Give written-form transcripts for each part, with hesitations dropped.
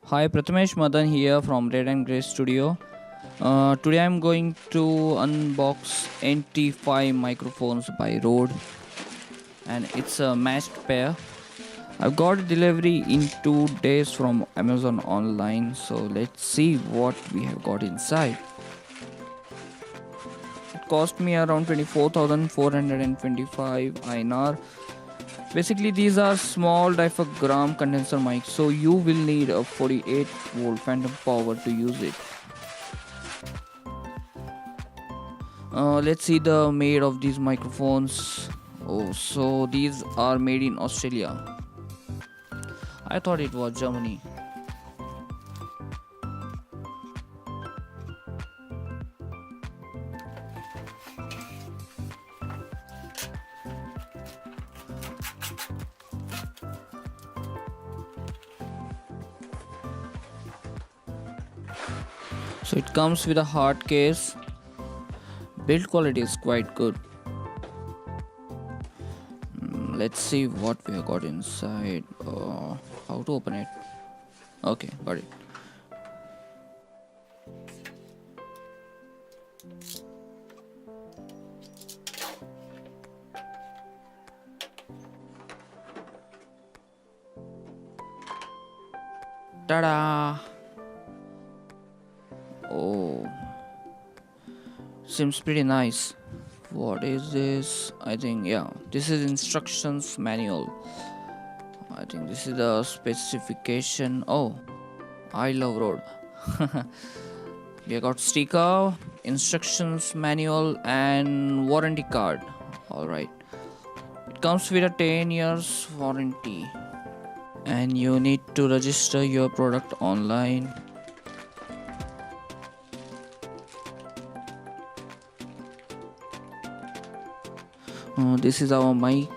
Hi, Prathamesh Madan here from Red and Grey Studio. Today I'm going to unbox NT5 microphones by Rode, and it's a matched pair. I've got delivery in 2 days from Amazon online, so let's see what we have got inside. It cost me around 24,425 INR. Basically, these are small diaphragm condenser mics, so you will need a 48 volt phantom power to use it. Let's see the made of these microphones. Oh, so these are made in Australia. I thought it was Germany. So it comes with a hard case. Build quality is quite good. Let's see what we have got inside. How to open it? Okay, got it. Ta-da! Oh, seems pretty nice. What is this? I think, yeah, this is instructions manual. I think this is the specification. Oh, I love Road. We got sticker, instructions manual, and warranty card. All right. It comes with a 10 years warranty, and you need to register your product online. This is our mic.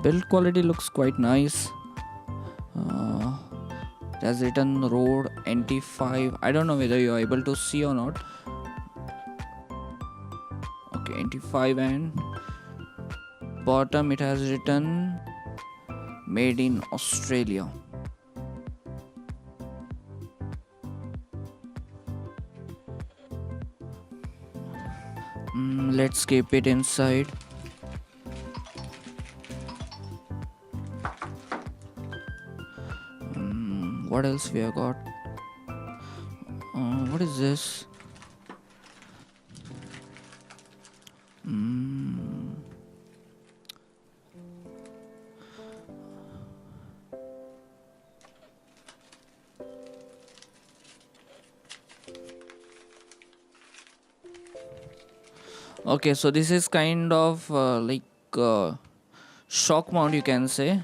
Build quality looks quite nice. It has written Rode NT5. I don't know whether you are able to see or not. Okay, NT5, and bottom it has written made in Australia. Let's keep it inside. What else we have got? What is this? Okay, so this is kind of shock mount, you can say.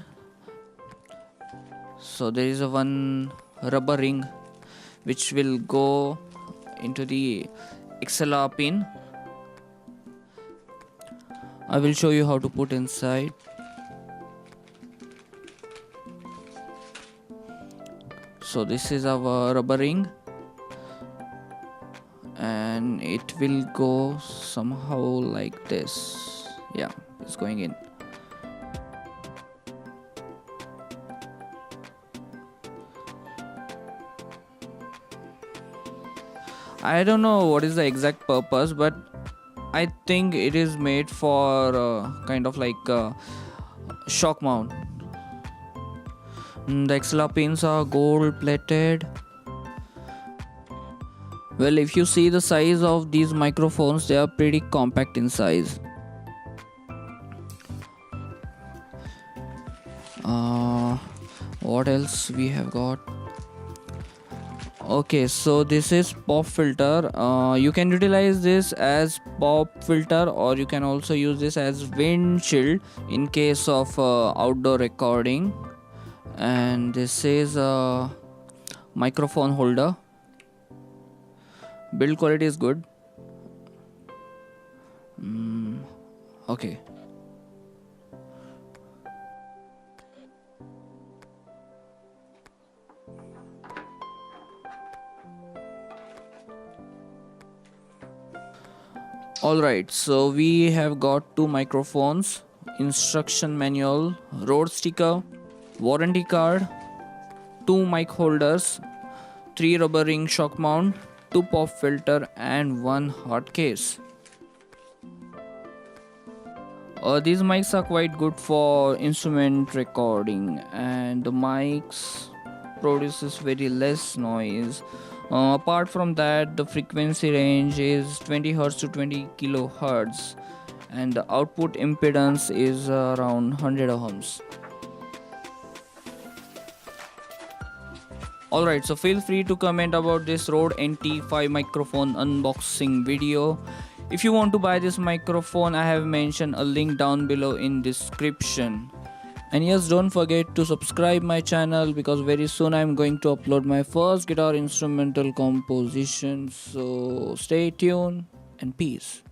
So there is a one rubber ring which will go into the XLR pin. I will show you how to put inside. So this is our rubber ring, and it will go somehow like this. Yeah, it's going in. I don't know what is the exact purpose, but I think it is made for kind of like shock mount. The XLR pins are gold plated. Well, if you see the size of these microphones, they are pretty compact in size. What else we have got? Okay, so this is pop filter. You can utilize this as pop filter, or you can also use this as windshield in case of outdoor recording. And this is a microphone holder. Build quality is good. Okay. Alright, so we have got two microphones. instruction manual, road sticker, warranty card, 2 mic holders, 3 rubber ring shock mount, 2 pop filter and 1 hard case. These mics are quite good for instrument recording, and the mics produces very less noise. Apart from that, the frequency range is 20 Hz to 20 kHz, and the output impedance is around 100 ohms. Alright, so feel free to comment about this Rode NT5 microphone unboxing video. If you want to buy this microphone, I have mentioned a link down below in description. And yes, don't forget to subscribe my channel, because very soon I'm going to upload my first guitar instrumental composition. So stay tuned and peace.